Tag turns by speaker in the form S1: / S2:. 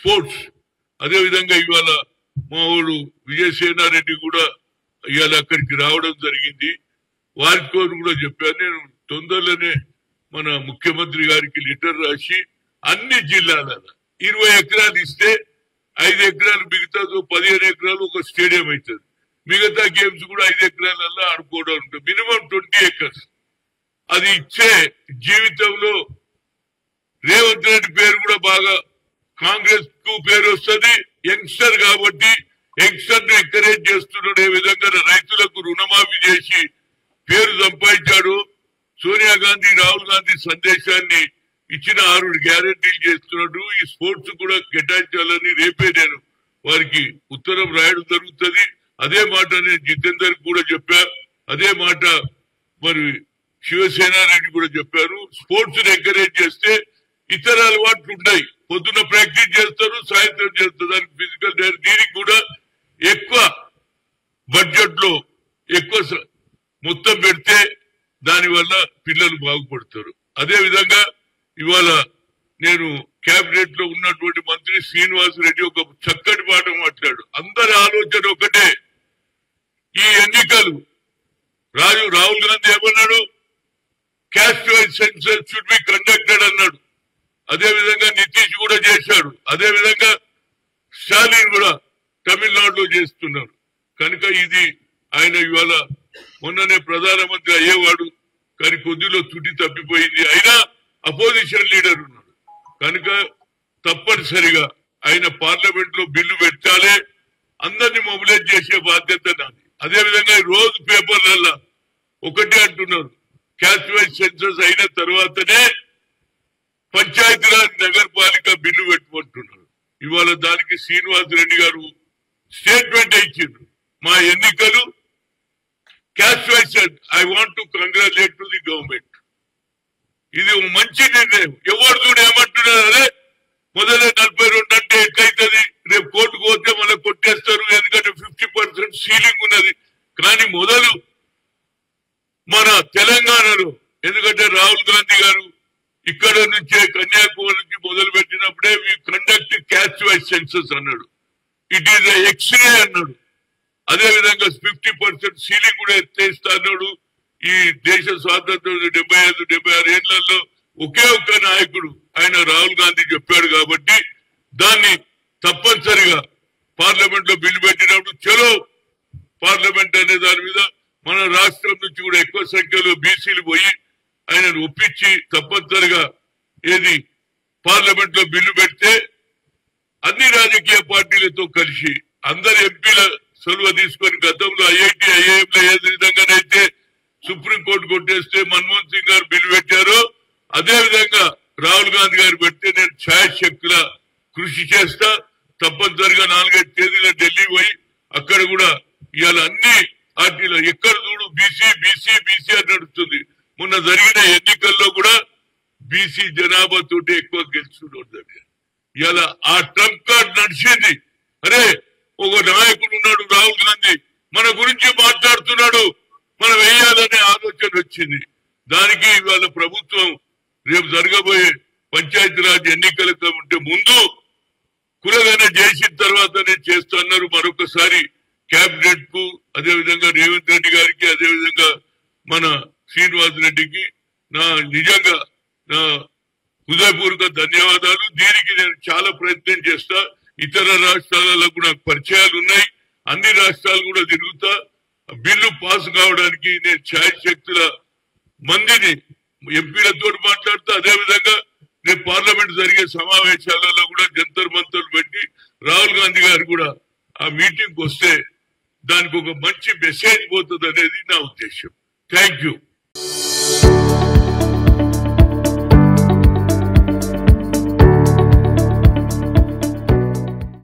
S1: Sports. అదే విధంగా ఇవాళ మా ఊరు విజయసేనారెడ్డి కూడా ఇవాళ అక్కడికి రావడం జరిగింది. వారితో కూడా చెప్పాను, నేను తొందరలోనే మన ముఖ్యమంత్రి గారికి లెటర్ రాసి అన్ని జిల్లాలలో 20 ఎకరాలు ఇస్తే 5 ఎకరాలు మిగతా 15 ఎకరాలు ఒక స్టేడియం అవుతుంది. మిగతా గేమ్స్ కూడా 5 ఎకరాలలో ఆడుకోవడం ఉంటుంది. Minimum 20 acres. అది ఇచ్చే జీవితంలో రేవంత్ రెడ్డి పేరు కూడా బాగా కాంగ్రెస్ కు పేరు వస్తుంది. యంగ్స్టర్ కాబట్టి యంగ్స్టర్ ను ఎంకరేజ్ చేస్తున్నాడు. ఏ విధంగా రైతులకు రుణమాఫీ చేసి పేరు సంపాదించాడు. సోనియా గాంధీ, రాహుల్ గాంధీ సందేశాన్ని ఇచ్చిన 6 గ్యారంటీలు చేస్తున్నాడు. ఈ స్పోర్ట్స్ కూడా కేటాయించాలని రేపే నేను వారికి ఉత్తరం రాయడం జరుగుతుంది. అదే మాట నేను జితేందర్ కూడా చెప్పా. అదే మాట మరి శివసేనారెడ్డి కూడా చెప్పారు. స్పోర్ట్స్ ని ఎంకరేజ్ చేస్తే ఇతర అలవాట్లు ఉన్నాయి. పొద్దున ప్రాక్టీస్ చేస్తారు, సాయంత్రం చేస్తారు. దానికి ఫిజికల్ దీనికి కూడా ఎక్కువ బడ్జెట్ లో ఎక్కువ మొత్తం పెడితే దానివల్ల పిల్లలు బాగుపడతారు. అదే విధంగా ఇవాళ నేను కేబినెట్ లో ఉన్నటువంటి మంత్రి శ్రీనివాస్ రెడ్డి ఒక చక్కటి మాట మాట్లాడు. అందరి ఆలోచన ఒకటే, ఈ ఎన్నికలు రాహుల్ గాంధీ ఏమన్నాడు, caste wise census should be conducted అన్నాడు. అదే విధంగా నితీష్ కూడా చేశాడు. అదే విధంగా స్టాలిన్ కూడా తమిళనాడులో చేస్తున్నారు. కనుక ఇది ఆయన ఇవాళ మొన్ననే ప్రధానమంత్రి అయ్యేవాడు, కానీ కొద్దిలో తుడి తప్పిపోయింది. అయినా అపోజిషన్ లీడర్ ఉన్నాడు కనుక తప్పనిసరిగా ఆయన పార్లమెంట్ లో బిల్లు పెట్టాలి. అందరినీ మొబిలైజ్ చేసే బాధ్యత నాది. అదే విధంగా రోజు పేపర్లలో ఒకటే అంటున్నారు, క్యాస్ట్ వైజ్ సెన్సస్ అయిన తర్వాతనే పంచాయతీరాజ్ నగరపాలిక బిల్లు పెట్టుకుంటున్నారు. ఇవాళ దానికి శ్రీనివాస్ రెడ్డి గారు స్టేట్మెంట్ ఇచ్చిండ్రు, మా ఎన్నికలు caste wise. I want to congratulate to the government. ఇది మంచి నిర్ణయం. ఎవరు చూడు ఏమంటున్నారు, అదే మొదలే 42 అంటే ఎట్లయితుంది, రేపు కోర్టుకు పోతే మనం కొట్టేస్తారు, ఎందుకంటే 50% సీలింగ్ ఉన్నది. కానీ మొదలు మన తెలంగాణలో, ఎందుకంటే రాహుల్ గాంధీ గారు ఇక్కడ నుంచే కన్యాకుమారి నుంచి మొదలు పెట్టినప్పుడే వి కండక్ట్ క్యాస్ట్ వైజ్ సెన్సస్ అన్నాడు. ఇట్ ఈస్ ఎక్స్రే అన్నాడు. అదే విధంగా 50% సీలింగ్ కూడా ఎత్తేస్తా అన్నాడు. ఈ దేశ స్వాతంత్రం 75-76 ఏళ్లలో ఒకే ఒక్క నాయకుడు ఆయన రాహుల్ గాంధీ చెప్పాడు. కాబట్టి దాన్ని తప్పనిసరిగా పార్లమెంట్ లో బిల్లు పెట్టినప్పుడు చలో పార్లమెంట్ అనే దాని మీద మన రాష్ట్రం నుంచి కూడా ఎక్కువ సంఖ్యలో బీసీలు పోయి ఆయనను ఒప్పించి తప్పనిసరిగా ఏది పార్లమెంట్ లో బిల్లు పెడితే అన్ని రాజకీయ పార్టీలతో కలిసి అందరు ఎంపీల సొలువ తీసుకొని గతంలో ఐఐటి ఐఐఎంలో ఏ విధంగానైతే సుప్రీంకోర్టు కొట్టేస్తే మన్మోహన్ సింగ్ గారు బిల్లు పెట్టారో అదే విధంగా రాహుల్ గాంధీ గారు పెడితే నేను ఛాయశక్తుల కృషి చేస్తా. తప్పనిసరిగా 4-5 తేదీల ఢిల్లీ పోయి అక్కడ కూడా ఇవాళ అన్ని పార్టీలు ఎక్కడ చూడు బీసీ బీసీ బీసీ అని నడుస్తుంది. మొన్న జరిగిన ఎన్నికల్లో కూడా బీసీ జనాభా తోటి ఎక్కువ గెలుచుకుంటుంది. ఇవాళ ఆ ట్రంప్ కార్డ్ నడిచింది. అరే ఒక నాయకుడు ఉన్నాడు రాహుల్ గాంధీ, మన గురించి మాట్లాడుతున్నాడు, మనం వేయాలనే ఆలోచన వచ్చింది. దానికి ఇవాళ ప్రభుత్వం రేపు జరగబోయే పంచాయతీరాజ్ ఎన్నికల కంటే ముందు కులగన చేసిన తర్వాతనే చేస్తున్నారు. మరొకసారి కేబినెట్ కు, అదేవిధంగా రేవంత్ రెడ్డి గారికి, అదేవిధంగా మన శ్రీనివాస్ రెడ్డికి నా నిజంగా నా హృదయపూర్వక ధన్యవాదాలు. దీనికి నేను చాలా ప్రయత్నం చేస్తా. ఇతర రాష్ట్రాలలో కూడా పరిచయాలు ఉన్నాయి, అన్ని రాష్ట్రాలు కూడా తిరుగుతా. బిల్లు పాస్ కావడానికి నేను ఛాయశక్తుల మందిని ఎంపీలతో మాట్లాడుతా. అదేవిధంగా రేపు పార్లమెంట్ జరిగే సమావేశాలలో కూడా జంతర్ మంతర్లు పెట్టి రాహుల్ గాంధీ గారు కూడా ఆ మీటింగ్ వస్తే దానికి ఒక మంచి మెసేజ్ పోతుంది అనేది నా ఉద్దేశం. Thank you.